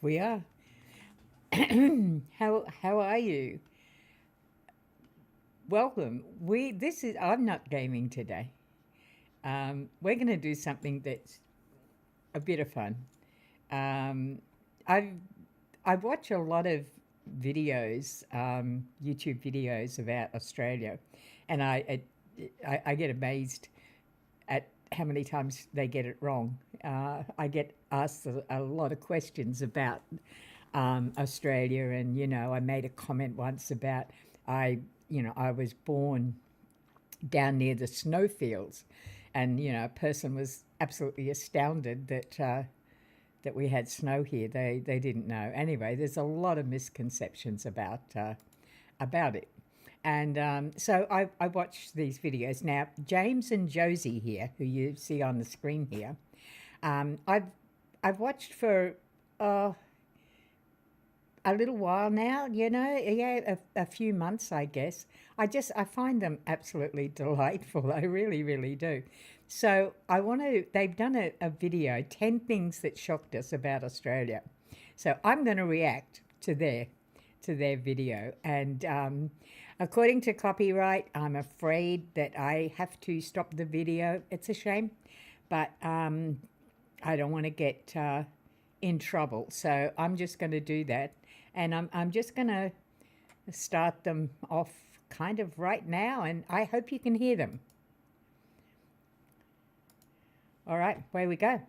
We are. How are you? Welcome. I'm not gaming today. We're going to do something that's a bit of fun. I watch a lot of videos, YouTube videos about Australia, and I get amazed at how many times they get it wrong. I get asked a lot of questions about Australia, and I made a comment once about I was born down near the snowfields, and a person was absolutely astounded that we had snow here. They didn't know. Anyway, there's a lot of misconceptions about it. And so I watch these videos. Now, James and Josie here, who you see on the screen here, I've watched for a little while now, a few months, I guess. I find them absolutely delightful. I really, really do. So they've done a video, 10 things that shocked us about Australia. So I'm going to react to their video. And according to copyright, I'm afraid that I have to stop the video. It's a shame, but I don't want to get in trouble. So I'm just going to do that. And I'm just going to start them off kind of right now, and I hope you can hear them. All right, away we go.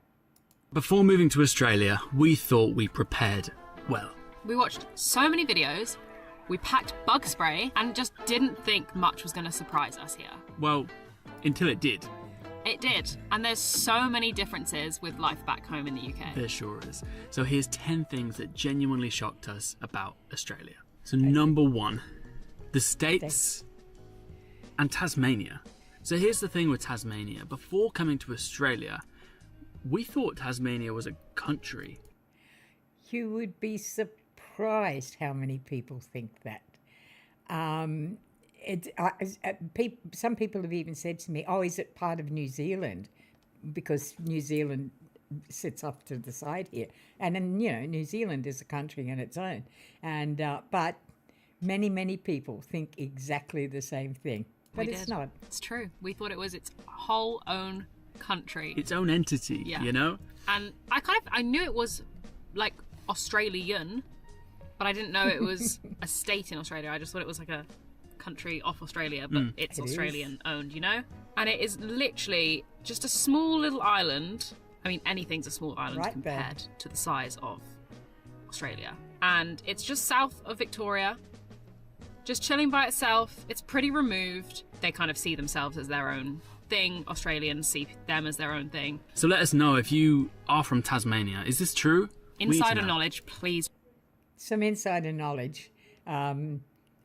Before moving to Australia, we thought we prepared well. We watched so many videos, we packed bug spray, and just didn't think much was going to surprise us here. Well, until it did. It did, and there's so many differences with life back home in the UK. There sure is. So here's 10 things that genuinely shocked us about Australia. So number 1, the States and Tasmania. So here's the thing with Tasmania. Before coming to Australia, we thought Tasmania was a country. You would be surprised how many people think that. Some people have even said to me, "Oh, is it part of New Zealand?" Because New Zealand sits off to the side here, and then New Zealand is a country in its own. And but many people think exactly the same thing, but it's not. It's true. We thought it was its whole own country, its own entity. Yeah. And I knew it was like Australian, but I didn't know it was a state in Australia. I just thought it was like a country off Australia, but it's Australian owned, And it is literally just a small little island. I mean, anything's a small island compared to the size of Australia. And it's just south of Victoria, just chilling by itself. It's pretty removed. They kind of see themselves as their own thing. Australians see them as their own thing. So let us know if you are from Tasmania. Is this true? Insider knowledge, please. Some insider knowledge.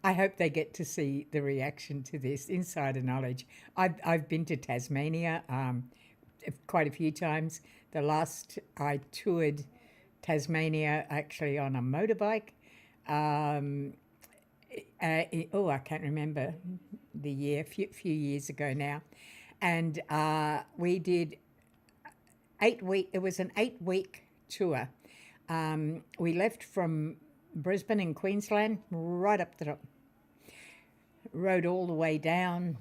I hope they get to see the reaction to this insider knowledge. I've been to Tasmania quite a few times. The last I toured Tasmania actually on a motorbike. I can't remember the year, few years ago now. And we did 8 week. It was an 8-week tour. We left from Brisbane in Queensland, right up the top. Rode all the way down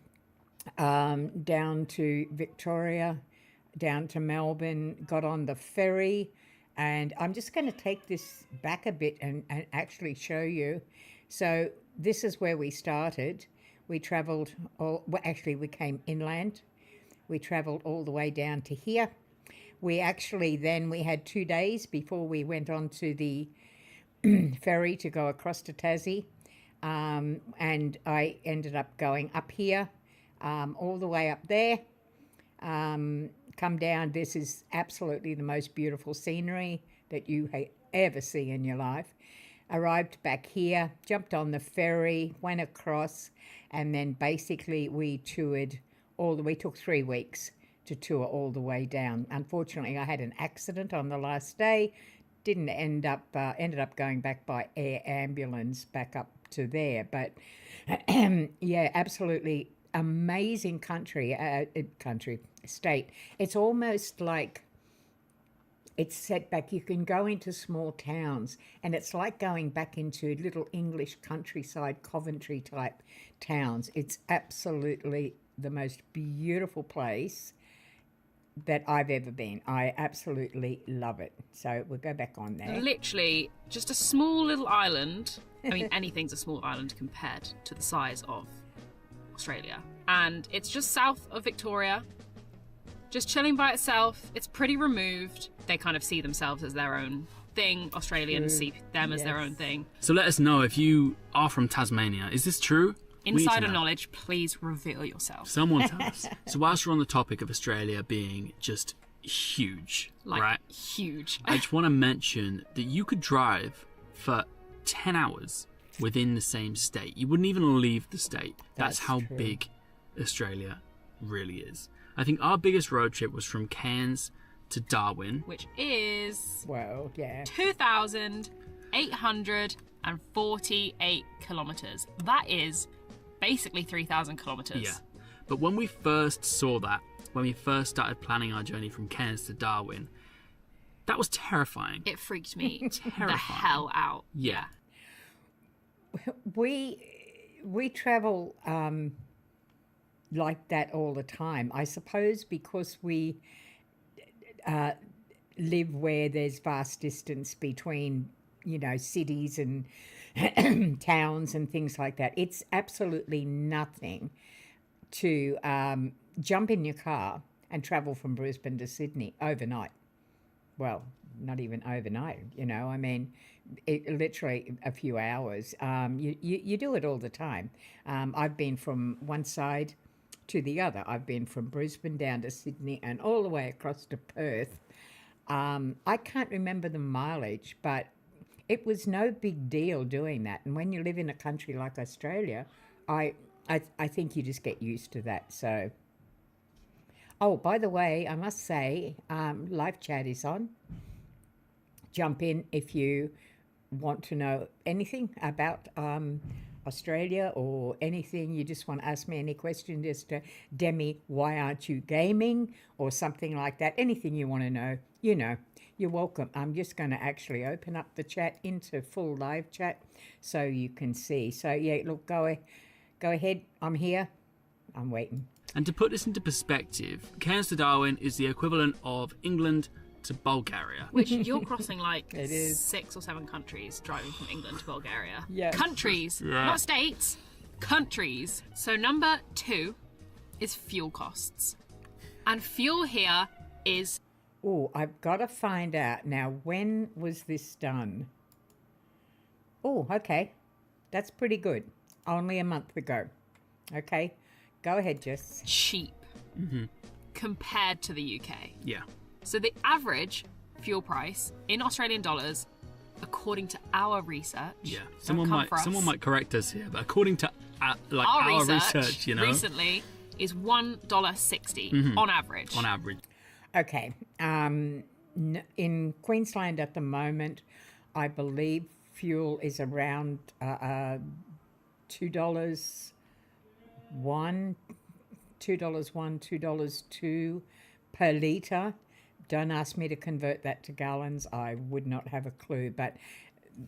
to Victoria, down to Melbourne, got on the ferry, and I'm just going to take this back a bit and actually show you. So this is where we started. We travelled, we came inland. We travelled all the way down to here. We had 2 days before we went on to the ferry to go across to Tassie. And I ended up going up here, all the way up there, come down. This is absolutely the most beautiful scenery that you ever see in your life. Arrived back here, jumped on the ferry, went across, and then basically we toured we took 3 weeks to tour all the way down. Unfortunately, I had an accident on the last day. Ended up going back by air ambulance back up to there. But yeah, absolutely amazing state. It's almost like it's set back. You can go into small towns, and it's like going back into little English countryside, Coventry type towns. It's absolutely the most beautiful place that I've ever been. I absolutely love it. So we'll go back on there. Literally, just a small little island. I mean, anything's a small island compared to the size of Australia. And it's just south of Victoria, just chilling by itself. It's pretty removed. They kind of see themselves as their own thing. Australians see them as their own thing. So let us know if you are from Tasmania. Is this true? Insider knowledge, please reveal yourself. Someone tell us. So whilst we're on the topic of Australia being just huge, right? Huge. I just want to mention that you could drive for 10 hours within the same state. You wouldn't even leave the state. That's how true. big Australia really is. I think our biggest road trip was from Cairns to Darwin. Which is... Well, yeah. 2,848 kilometres. That is basically 3,000 kilometres. Yeah. But when we first saw that, when we first started planning our journey from Cairns to Darwin, that was terrifying. It freaked me Terrifying. the hell out. Yeah. We travel like that all the time. I suppose because we live where there's vast distance between, cities and towns and things like that. It's absolutely nothing to jump in your car and travel from Brisbane to Sydney overnight. Well, not even overnight, I mean, literally a few hours. You do it all the time. I've been from one side to the other. I've been from Brisbane down to Sydney and all the way across to Perth. I can't remember the mileage, but it was no big deal doing that. And when you live in a country like Australia, I think you just get used to that. So, oh, by the way, I must say, live chat is on. Jump in if you want to know anything about Australia or anything. You just want to ask me any question, just Demi, why aren't you gaming or something like that? Anything you want to know, you're welcome. I'm just going to actually open up the chat into full live chat so you can see. So yeah, look, go ahead. I'm here. I'm waiting. And to put this into perspective, Cairns to Darwin is the equivalent of England to Bulgaria. Which you're crossing It is. 6 or 7 countries driving from England to Bulgaria. Yes. Countries, not states. Countries. So number 2 is fuel costs. And fuel here is... Oh, I've got to find out now, when was this done? Oh, okay. That's pretty good. Only a month ago. Okay. Go ahead, Jess. cheap compared to the UK. Yeah. So the average fuel price in Australian dollars, according to our research, Yeah. don't come for us, Someone might correct us here, but according to our research, recently is $1.60 on average. on average. Okay. In Queensland at the moment, I believe fuel is around $2.01, $2.02 per litre. Don't ask me to convert that to gallons. I would not have a clue. But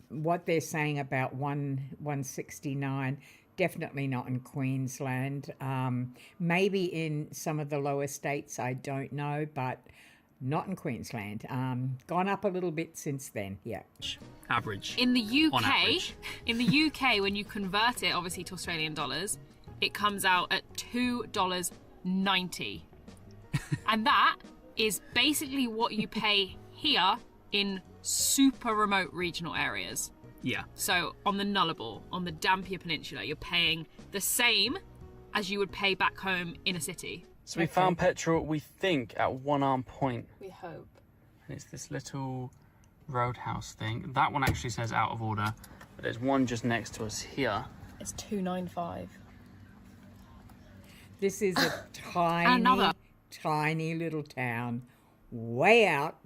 what they're saying about 169, definitely not in Queensland. Maybe in some of the lower states, I don't know, but not in Queensland. Gone up a little bit since then. Yeah. Average. In the On UK, average. when you convert it obviously to Australian dollars, it comes out at $2.90. And that is basically what you pay here in super remote regional areas. Yeah. So on the Nullarbor, on the Dampier Peninsula, you're paying the same as you would pay back home in a city. So we found petrol, we think, at One Arm Point. We hope. And it's this little roadhouse thing. That one actually says out of order, but there's one just next to us here. It's $2.95. This is a tiny little town way out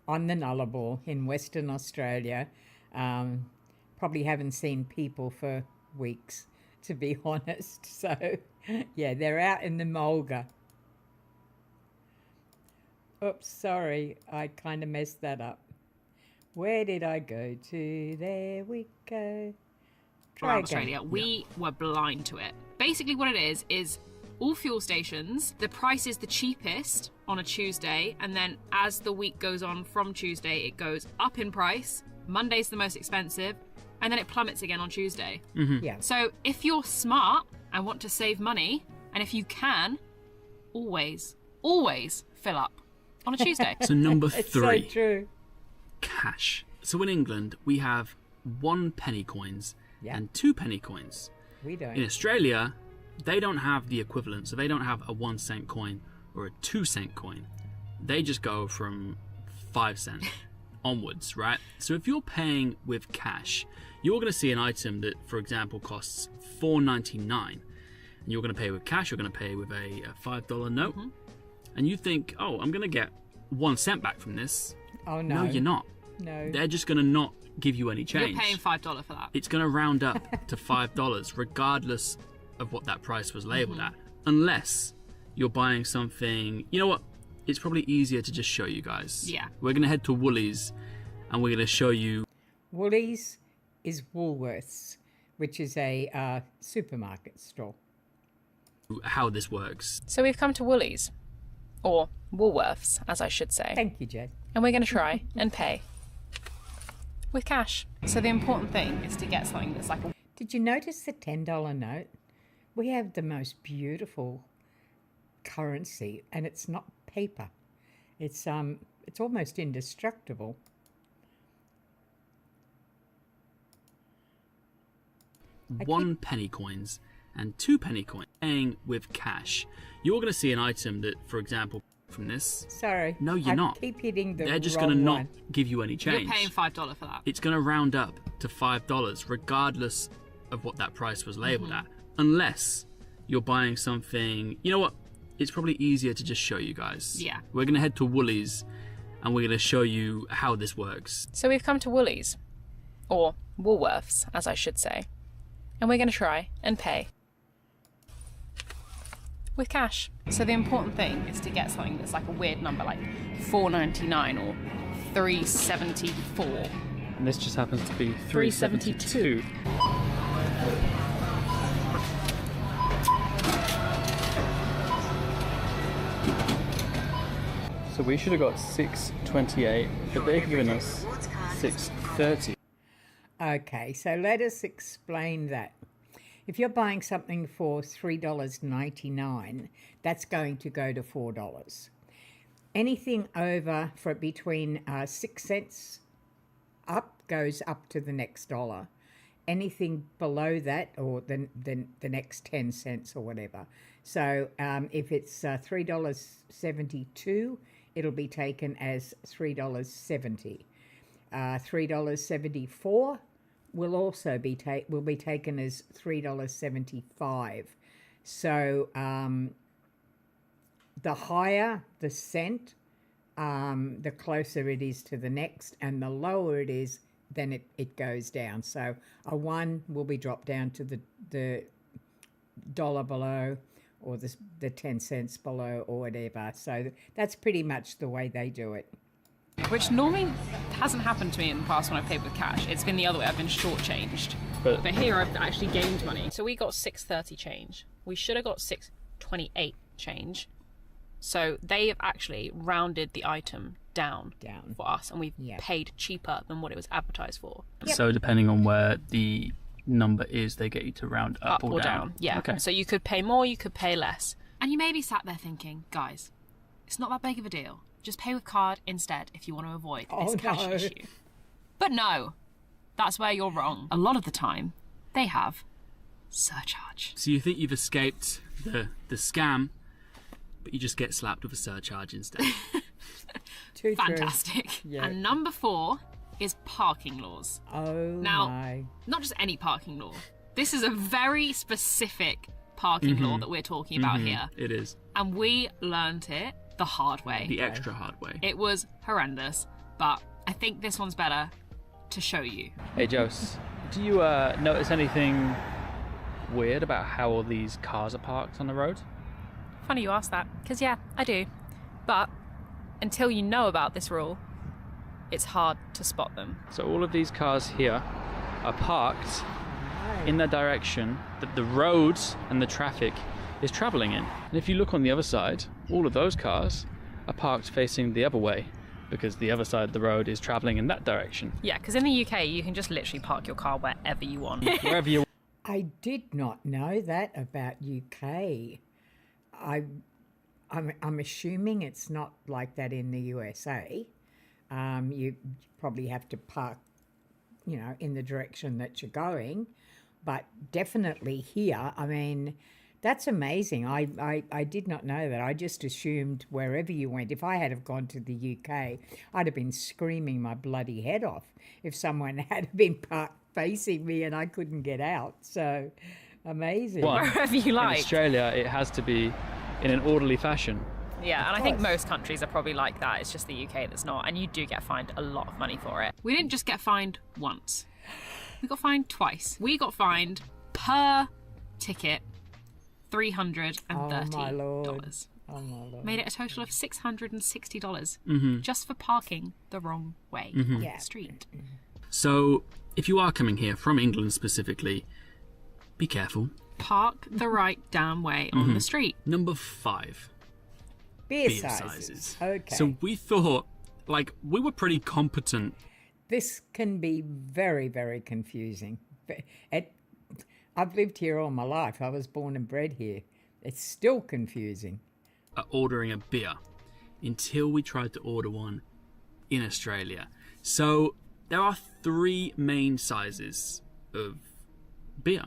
on the Nullarbor in Western Australia. Probably haven't seen people for weeks, to be honest. So, yeah, they're out in the mulga. Oops, sorry. I kind of messed that up. Where did I go to? There we go. Try Around again. Australia, we were blind to it. Basically what it is all fuel stations, the price is the cheapest on a Tuesday, and then as the week goes on from Tuesday, it goes up in price. Monday's the most expensive, and then it plummets again on Tuesday. Yeah. So if you're smart and want to save money, and if you can, always fill up on a Tuesday. So number It's three, so true. cash. So in England, we have 1 penny coins Yeah. and 2 penny coins. We don't. In Australia, they don't have the equivalent. So they don't have a 1 cent coin or a 2 cent coin. They just go from 5 cent onwards, right? So if you're paying with cash, you're going to see an item that, for example, costs $4.99. And you're going to pay with cash, you're going to pay with a $5 note. And you think, oh, I'm going to get 1 cent back from this. Oh, no. No, you're not. No. They're just going to not give you any change. You're paying $5 for that. It's going to round up to $5 regardless of what that price was labeled at, unless you're buying something. You know what, it's probably easier to just show you guys. Yeah. We're going to head to Woolies and we're going to show you Woolies is Woolworths, which is a supermarket store. how this works. So we've come to Woolies, or Woolworths, as I should say. Thank you, Jed. And we're going to try and pay with cash. So the important thing is to get something that's like a... Did you notice the $10 note? We have the most beautiful currency, and it's not paper. It's almost indestructible. One penny coins and 2 penny coins. Paying with cash, you're going to see an item that, for example, from this. Sorry. No, you're I not. keep hitting the They're just wrong going to not one. give you any change. You're paying $5 for that. It's going to round up to $5 regardless of what that price was labeled at, unless you're buying something. You know what, it's probably easier to just show you guys. Yeah. We're going to head to Woolies and we're going to show you how this works. So we've come to Woolies, or Woolworths, as I should say. And we're going to try and pay with cash. So the important thing is to get something that's like a weird number, like $4.99 or $3.74. And this just happens to be $3.72. $3.72. So we should have got $6.28, but they've given us $6.30. Okay, so let us explain that. If you're buying something for $3.99, that's going to go to $4. Anything over for between 6 cents up goes up to the next dollar. Anything below that, or the next 10 cents or whatever. So if it's $3.72, it'll be taken as $3.70. $3.74 will also be taken as $3.75. So the higher the cent, the closer it is to the next, and the lower it is, then it goes down. So a 1 will be dropped down to the dollar below, or the 10 cents below, or whatever. So that's pretty much the way they do it. Which normally hasn't happened to me in the past when I've paid with cash. It's been the other way. I've been shortchanged. But here I've actually gained money. So we got $6.30 change. We should have got $6.28 change. So they've actually rounded the item down for us, and we've paid cheaper than what it was advertised for. so depending on where the number is, they get you to round up or down. Yeah. Okay. So you could pay more, you could pay less. And you may be sat there thinking, guys, it's not that big of a deal. Just pay with card instead if you want to avoid this cash issue. But no, that's where you're wrong. A lot of the time, they have surcharge. So you think you've escaped the scam, but you just get slapped with a surcharge instead. Too true. Fantastic. Yeah. And number 4 is parking laws. Oh Now, my. not just any parking law. This is a very specific parking law that we're talking about here. It is. And we learned it the hard way. The extra hard way. It was horrendous, but I think this one's better to show you. Hey, Jose, do you notice anything weird about how all these cars are parked on the road? Funny you ask that, because yeah, I do. But until you know about this rule, it's hard to spot them. So all of these cars here are parked in the direction that the roads and the traffic is travelling in. And if you look on the other side, all of those cars are parked facing the other way, because the other side of the road is travelling in that direction. Yeah, because in the UK, you can just literally park your car wherever you want. Wherever you I did not know that about UK. I'm assuming it's not like that in the USA. You probably have to park, you know, in the direction that you're going, but definitely here. I mean, that's amazing. I did not know that. I just assumed wherever you went, if I had have gone to the UK, I'd have been screaming my bloody head off if someone had been parked facing me and I couldn't get out. So amazing. Wherever you like. In Australia, it has to be in an orderly fashion. Yeah, and I think most countries are probably like that. It's just the UK that's not, and you do get fined a lot of money for it. We didn't just get fined once. We got fined twice. We got fined per ticket $330. Oh my Lord. Oh my Lord. Made it a total of $660 just for parking the wrong way on the street. So, if you are coming here from England specifically, be careful. Park the right damn way on the street. Number 5. Beer sizes. Okay. So we thought, like, we were pretty competent. This can be very, very confusing. I've lived here all my life. I was born and bred here. It's still confusing. Ordering a beer until we tried to order one in Australia. So there are 3 main sizes of beer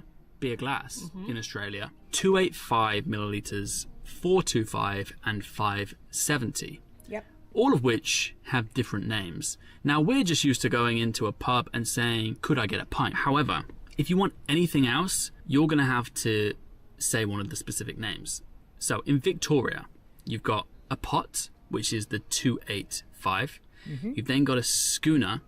glass in Australia: 285 millilitres, 425 and 570. Yep. All of which have different names. Now, we're just used to going into a pub and saying, could I get a pint? However, if you want anything else, you're going to have to say one of the specific names. So in Victoria, you've got a pot, which is the 285. You've then got a schooner.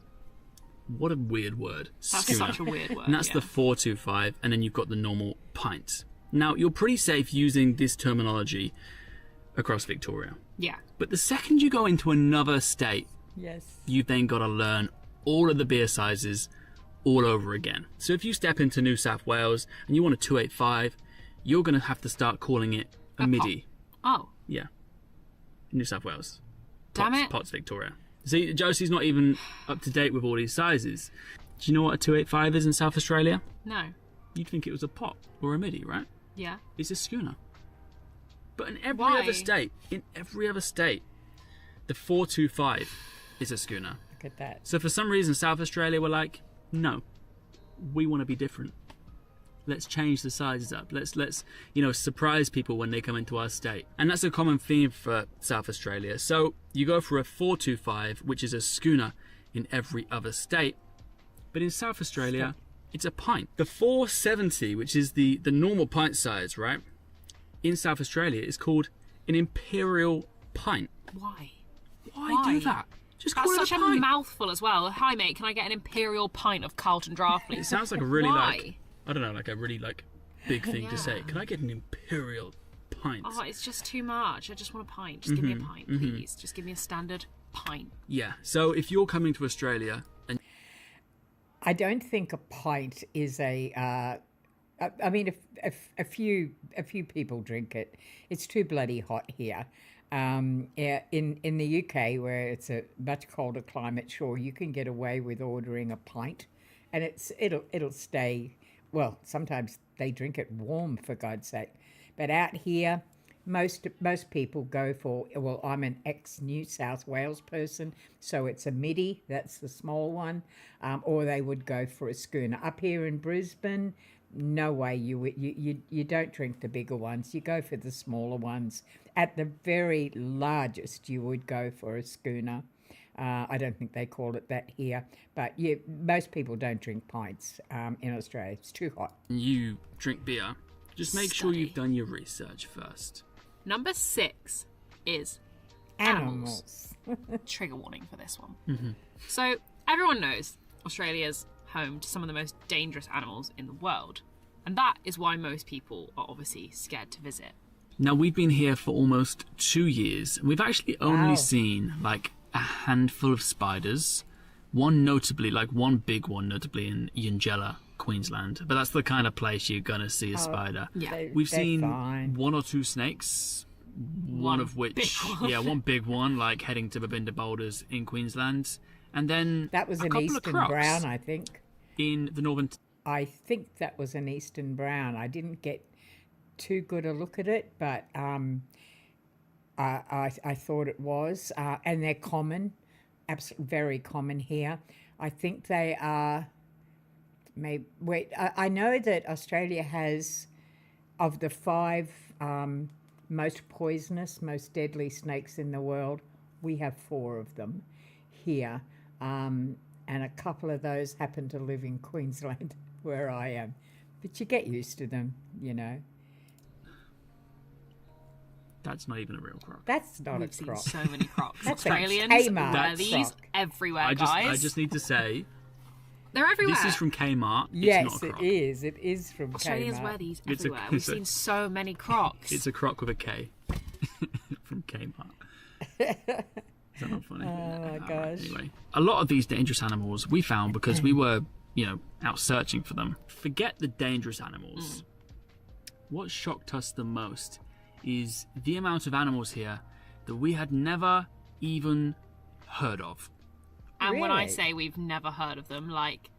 What a weird word. That's Schooner. such a weird word. And that's the 425, and then you've got the normal pint. Now, you're pretty safe using this terminology across Victoria. Yeah. But the second you go into another state, Yes. you've then got to learn all of the beer sizes all over again. So if you step into New South Wales and you want a 285, you're going to have to start calling it a midi. Oh. Yeah. New South Wales. Damn Pots, it. Pots Victoria. See, Josie's not even up to date with all these sizes. Do you know what a 285 is in South Australia? No. You'd think it was a pot or a midi, right? Yeah. It's a schooner. But in every Why? other state, the 425 is a schooner. Look at that. So for some reason, South Australia were like, no, we want to be different. Let's change the sizes up. Let's surprise people when they come into our state. And that's a common theme for South Australia. So you go for a 425, which is a schooner in every other state. But in South Australia, it's a pint. The 470, which is the normal pint size, right? In South Australia, is called an imperial pint. Why? Why do that? Just call That's it such a pint. mouthful as well. Hi, mate, can I get an imperial pint of Carlton Draft, please? It sounds like a really Why? I don't know, like a really big thing to say. Can I get an imperial pint? Oh, it's just too much. I just want a pint. Just give me a pint, please. Just give me a standard pint. Yeah. So if you're coming to Australia and I don't think a pint is a. I mean, a few people drink it. It's too bloody hot here. In the UK, where it's a much colder climate, sure, you can get away with ordering a pint, and it'll stay. Well, sometimes they drink it warm, for God's sake. But out here, most people go for, well, I'm an ex-New South Wales person, so it's a midi, that's the small one, or they would go for a schooner. Up here in Brisbane, no way, you don't drink the bigger ones, you go for the smaller ones. At the very largest, you would go for a schooner. I don't think they call it that here, but most people don't drink pints in Australia. It's too hot. you drink beer, just make sure you've done your research first. Number 6 is animals. Trigger warning for this one. So everyone knows Australia's home to some of the most dangerous animals in the world, and that is why most people are obviously scared to visit. Now, we've been here for almost 2 years, and we've actually only Wow. seen like a handful of spiders. One notably, like one big one, notably in Yangela, Queensland. But that's the kind of place you're going to see a spider. Yeah. We've They're seen fine. 1 or 2 snakes, one of which, big one. yeah, one big one, like heading to Babinda Boulders in Queensland. And then That was a an couple eastern of crocs brown, I think. in the northern. I think that was an eastern brown. I didn't get too good a look at it, but I thought it was. And they're common, very common here. I think they are. Maybe wait. I know that Australia has, of the 5 most poisonous, most deadly snakes in the world, we have 4 of them here. And a couple of those happen to live in Queensland, where I am. But you get used to them, you know. That's not even a real croc. That's not We've a seen croc. so many crocs. That's a Australians Kmart wear these croc. everywhere, guys. I just need to say, They're everywhere. this is from Kmart. It's Yes, not a it croc. is. It is from Australians Kmart. wear these It's a- everywhere. We've it's a- seen so many crocs. It's a croc with a K from Kmart. Is that not funny? Oh my gosh. Anyway, a lot of these dangerous animals we found because we were, out searching for them. Forget the dangerous animals. What shocked us the most is the amount of animals here that we had never even heard of. And when I Really? say we've never heard of them, like,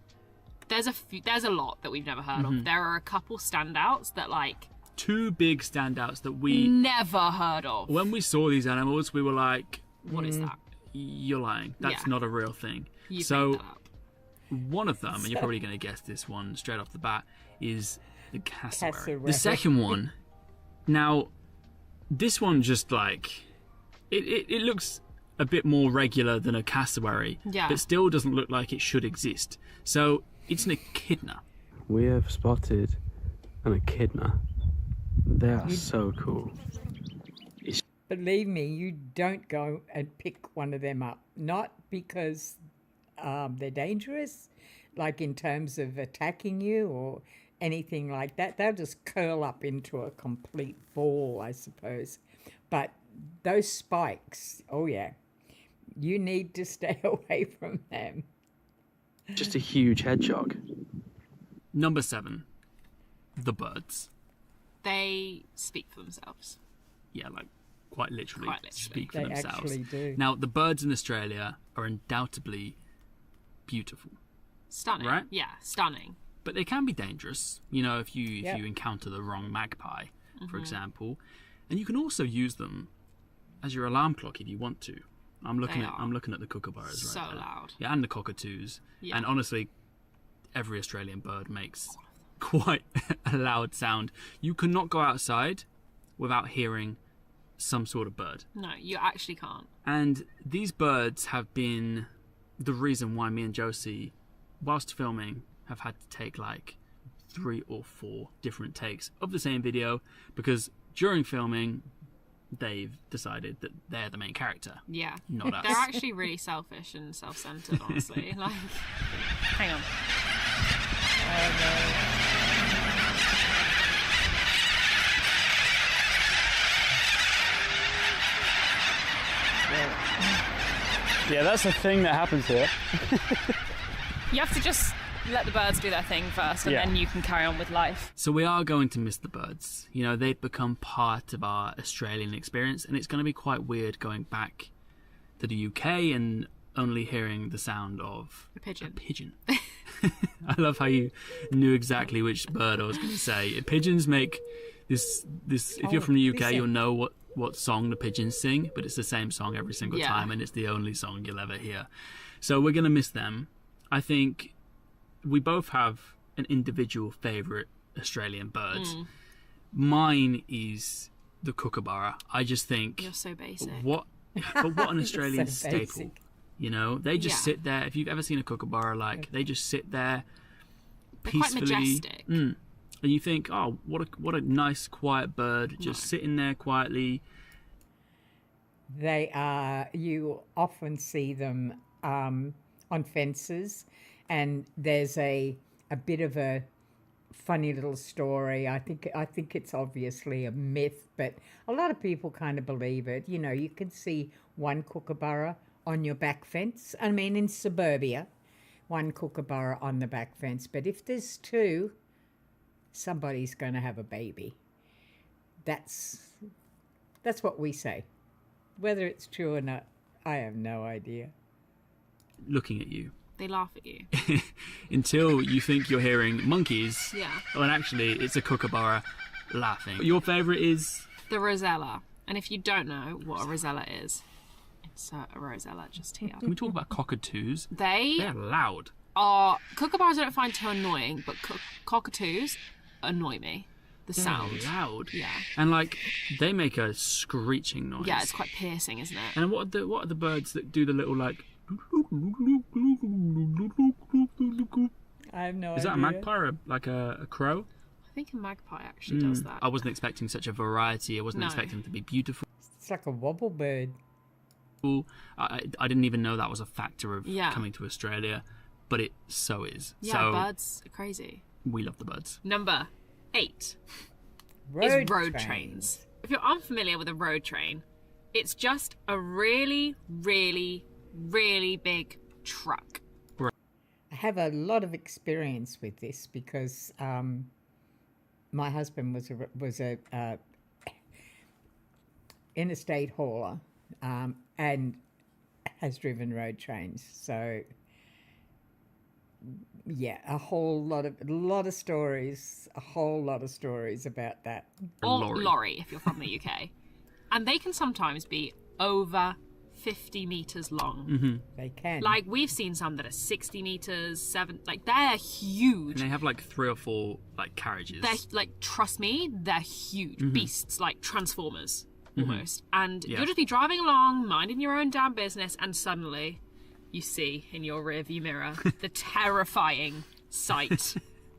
there's a lot that we've never heard Mm-hmm. of. There are a couple standouts that, like, 2 big standouts that we, never heard of. when we saw these animals, we were like, What is that? you're lying. That's Yeah. not a real thing. You so made that up. one of them, and you're probably going to guess this one straight off the bat, is the cassowary. Cassowary. The second one, now, this one just like, it looks a bit more regular than a cassowary, Yeah. but still doesn't look like it should exist. So it's an echidna. We have spotted an echidna. They are so cool. Believe me, you don't go and pick one of them up. Not because they're dangerous, like in terms of attacking you or anything like that. They'll just curl up into a complete ball, I suppose. But those spikes, oh yeah, you need to stay away from them. Just a huge hedgehog. Number 7, the birds. They speak for themselves. Yeah, like quite literally, Quite literally. speak for They themselves. actually do. Now, the birds in Australia are undoubtedly beautiful, Stunning. Right? Yeah, stunning. but they can be dangerous. If you Yep. encounter the wrong magpie, for example, and you can also use them as your alarm clock if you want to. I'm looking at the kookaburras right So there. loud. Yeah, and the cockatoos. Yeah. And honestly, every Australian bird makes quite a loud sound. You cannot go outside without hearing some sort of bird. No, you actually can't. And these birds have been the reason why me and Josie, whilst filming, have had to take like 3 or 4 different takes of the same video, because during filming they've decided that they're the main character, Yeah. not us. They're actually really selfish and self-centered, honestly. Like, hang on. Yeah, that's the thing that happens here. You have to just let the birds do their thing first, and Yeah. then you can carry on with life. So we are going to miss the birds. They've become part of our Australian experience, and it's going to be quite weird going back to the UK and only hearing the sound of A pigeon. pigeon. I love how you knew exactly which bird I was going to say. Pigeons make this. If you're from the UK, listen. you'll know what song the pigeons sing, but it's the same song every single Yeah. time, and it's the only song you'll ever hear. So we're going to miss them. I think we both have an individual favourite Australian bird. Mine is the kookaburra. I just think You're so basic. what an Australian So staple. basic. They just Yeah. sit there. If you've ever seen a kookaburra, they just sit there They're quite peacefully. majestic. And you think, oh, what a nice, quiet bird, just sitting there quietly. They are, you often see them on fences, and there's a bit of a funny little story. I think it's obviously a myth, but a lot of people kind of believe it. You know, you can see one kookaburra on your back fence. I mean, in suburbia, one kookaburra on the back fence. But if there's two, somebody's going to have a baby. That's what we say. Whether it's true or not, I have no idea. Looking at you. They laugh at you. Until you think you're hearing monkeys. Yeah. When actually it's a kookaburra laughing. Your favourite is? The rosella. And if you don't know what a rosella is, insert a rosella just here. Can we talk about cockatoos? They're loud. Kookaburras I don't find too annoying, but cockatoos annoy me. The sound. They're loud. Yeah. And like they make a screeching noise. Yeah, it's quite piercing, isn't it? And what are the birds that do the little like? I have no idea. Is that a magpie or like a crow? I think a magpie actually does that. I wasn't expecting such a variety. I wasn't expecting them to be beautiful. It's like a wobble bird. I didn't even know that was a factor of Yeah. coming to Australia, but it so is. Yeah, so birds are crazy. we love the birds. Number 8 Road is road trains. If you're unfamiliar with a road train, it's just a really, really, really big truck. I have a lot of experience with this because my husband was a interstate hauler and has driven road trains. So yeah, a whole lot of stories about that. Or lorry if you're from the UK. And they can sometimes be over 50 meters long. Mm-hmm. They can. Like we've seen some that are 60 meters, 7, like they're huge. And they have like 3 or 4 like carriages. They're like, trust me, they're huge beasts, like Transformers almost. And you'll just be driving along, minding your own damn business, and suddenly you see in your rearview mirror the terrifying sight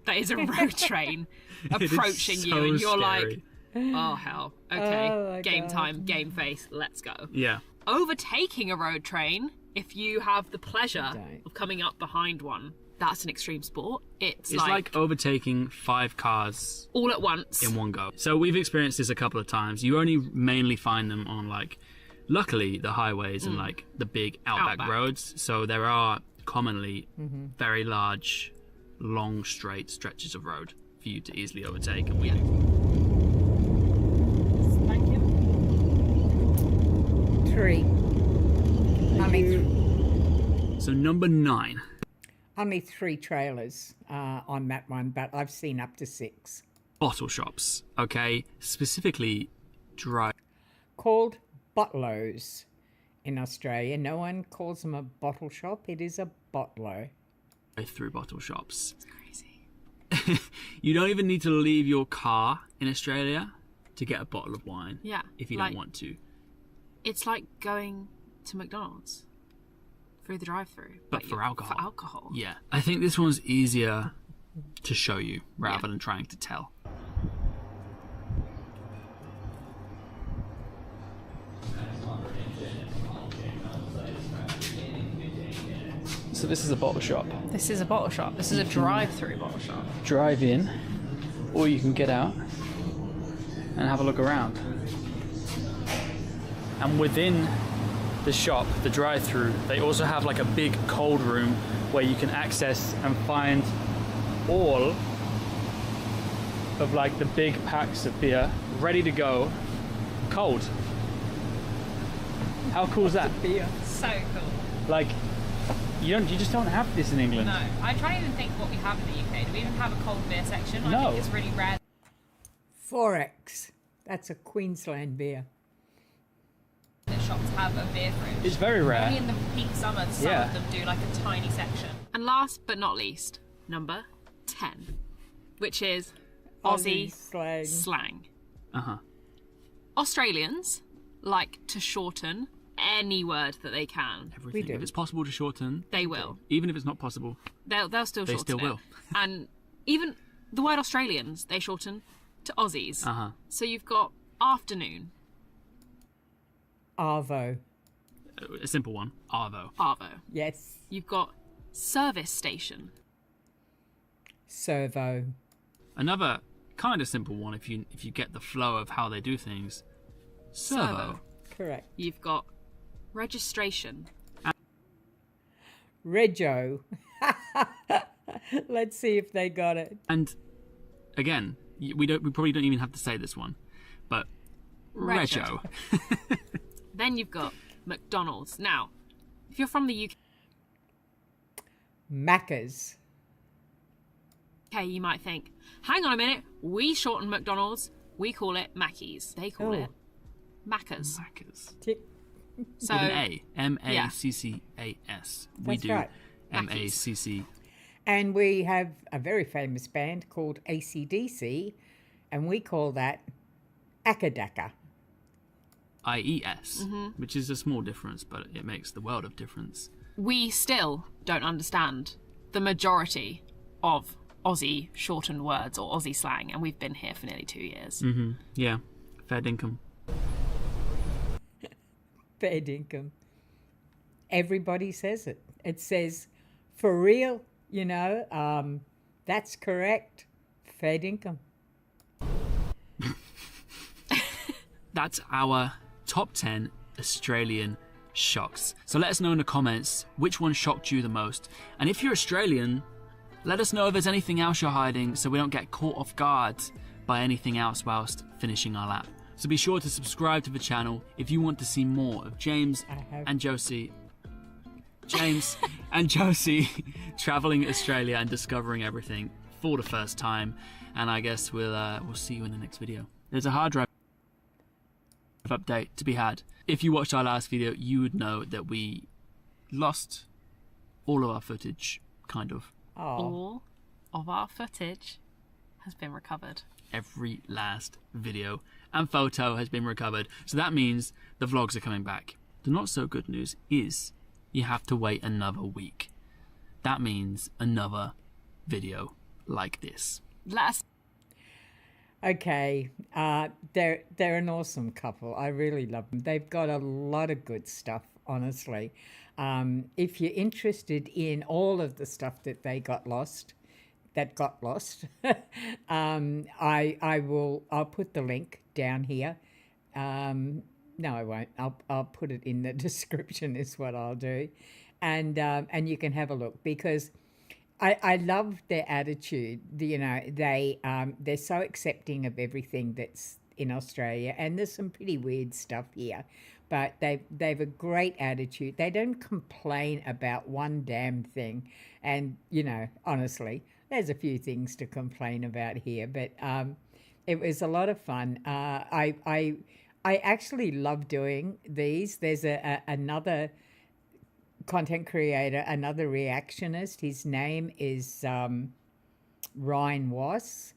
that is a road train approaching so you, and you're scary. like, oh hell, okay, Oh my game God. time, game face, let's go. Yeah. Overtaking a road train, if you have the pleasure Don't. of coming up behind one, that's an extreme sport. It's like overtaking 5 cars all at once. in one go. So we've experienced this a couple of times. You only mainly find them on like, luckily, the highways and like the big outback roads. So there are commonly very large, long, straight stretches of road for you to easily overtake. And we do. Thank you. 3. So number 9. Only 3 trailers on that one, but I've seen up to 6. Bottle shops, okay? Specifically, dry. Called botlos in Australia. No one calls them a bottle shop. It is a botlo. Through bottle shops. It's crazy. You don't even need to leave your car in Australia to get a bottle of wine. Yeah, If you like- don't want to. It's like going to McDonald's through the drive-through, But for alcohol. For alcohol. Yeah. I think this one's easier to show you rather than trying to tell. So this is a bottle shop. This is a bottle shop. This is a drive-through bottle shop. Drive in, or you can get out and have a look around. And within the shop, the drive-through, they also have like a big cold room where you can access and find all of like the big packs of beer ready to go, cold. How cool is that? Beer. So cool. Like, you just don't have this in England. No, I try to even think what we have in the UK. Do we even have a cold beer section? I No. think it's really rare. 4X. That's a Queensland beer. That shops have a beer fridge. It's very rare. Only in the peak summer, some Yeah. of them do like a tiny section. And last but not least, number 10, which is Aussie slang. slang. Uh-huh. Australians like to shorten any word that they can. Everything. do. If it's possible to shorten, They will. even if it's not possible. They'll still They shorten still it. will. And even the word Australians, they shorten to Aussies. Uh-huh. So you've got afternoon, Arvo. A simple one. Arvo. arvo. Yes. You've got service station, Servo. Another kind of simple one if you get the flow of how they do things. Servo. Correct. You've got registration. Rego. Let's see if they got it. And again, we probably don't even have to say this one, but Rego. Then you've got McDonald's. Now, if you're from the UK, Macca's. you might think, hang on a minute, we shorten McDonald's, we call it Mackey's. They call it Macca's. Macca's. Tick. So, With an A. M-A-C-C-A-S. We That's do right. M-A-C-C. And we have a very famous band called AC/DC, and we call that Akadaka. I-E-S, which is a small difference, but it makes the world of difference. we still don't understand the majority of Aussie shortened words or Aussie slang, and we've been here for nearly 2 years. Mm-hmm. Yeah, fair dinkum. Fair dinkum. Everybody says it. It says, for real, you know, that's correct. Fair dinkum. That's our top 10 Australian shocks. So let us know in the comments which one shocked you the most. And if you're Australian, let us know if there's anything else you're hiding so we don't get caught off guard by anything else whilst finishing our lap. So be sure to subscribe to the channel if you want to see more of James and Josie traveling Australia and discovering everything for the first time. And I guess we'll see you in the next video. There's a hard drive update to be had. If you watched our last video, you would know that we lost all of our footage, kind of. All of our footage has been recovered. Every last video and photo has been recovered. So that means the vlogs are coming back. The not so good news is you have to wait another week. That means another video like this. Let us. Okay, they're an awesome couple. I really love them. They've got a lot of good stuff, honestly. If you're interested in all of the stuff that got lost, I'll put the link down here. No, I won't. I'll put it in the description is what I'll do, and you can have a look because I love their attitude. You know, they're so accepting of everything that's in Australia, and there's some pretty weird stuff here, but they've a great attitude. They don't complain about one damn thing, and you know, honestly, there's a few things to complain about here, but it was a lot of fun. I actually love doing these. There's another content creator, another reactionist. His name is Ryan Wass,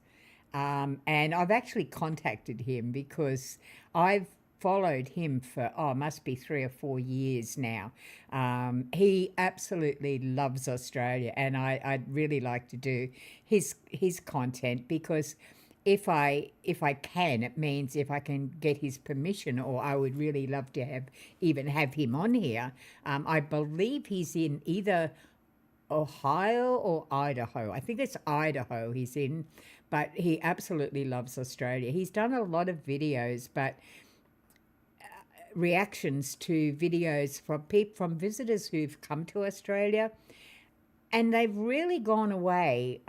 and I've actually contacted him because I've followed him for must be 3 or 4 years now. He absolutely loves Australia, and I'd really like to do his content because if I can, it means if I can get his permission, or I would really love to have him on here. I believe he's in either Ohio or Idaho. I think it's Idaho he's in, but he absolutely loves Australia. He's done a lot of videos, but reactions to videos from visitors who've come to Australia, and they've really gone away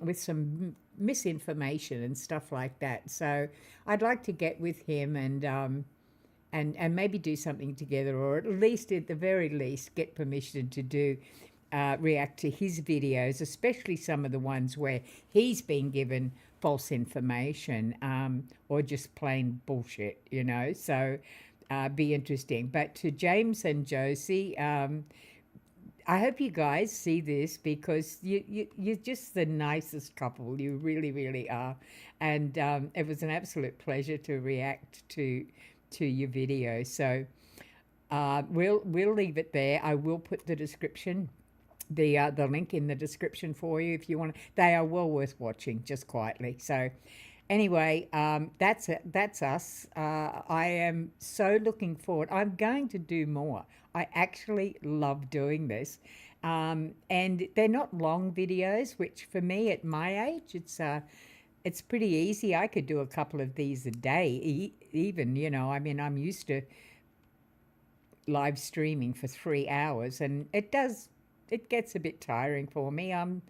with some misinformation and stuff like that. So I'd like to get with him and maybe do something together, or at the very least get permission to do react to his videos, especially some of the ones where he's been given false information or just plain bullshit, you know. So be interesting. But to James and Josie, I hope you guys see this because you're just the nicest couple. You really, really are. And it was an absolute pleasure to react to your video. So we'll leave it there. I will put the description, the link in the description for you if you want. They are well worth watching, just quietly. So anyway, that's it. That's us. I am so looking forward. I'm going to do more. I actually love doing this. And they're not long videos, which for me at my age, it's pretty easy. I could do a couple of these a day, even, you know. I mean, I'm used to live streaming for 3 hours, and it gets a bit tiring for me. I'm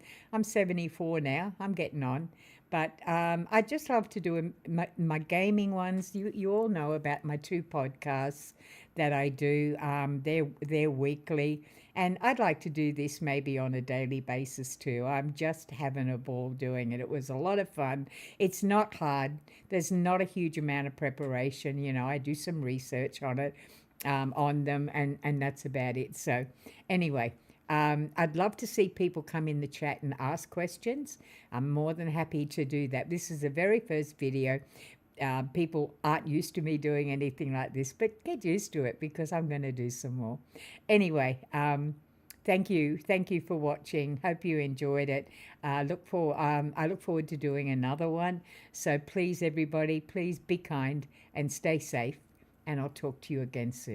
74 now. I'm getting on. But I just love to do my gaming ones. You all know about my 2 podcasts that I do. They're weekly. And I'd like to do this maybe on a daily basis too. I'm just having a ball doing it. It was a lot of fun. It's not hard. There's not a huge amount of preparation. You know, I do some research on it, on them, and that's about it. So anyway, I'd love to see people come in the chat and ask questions. I'm more than happy to do that. This is the very first video. People aren't used to me doing anything like this, but get used to it because I'm going to do some more. Anyway, thank you for watching. Hope you enjoyed it. I look forward to doing another one. So please, everybody, please be kind and stay safe, and I'll talk to you again soon.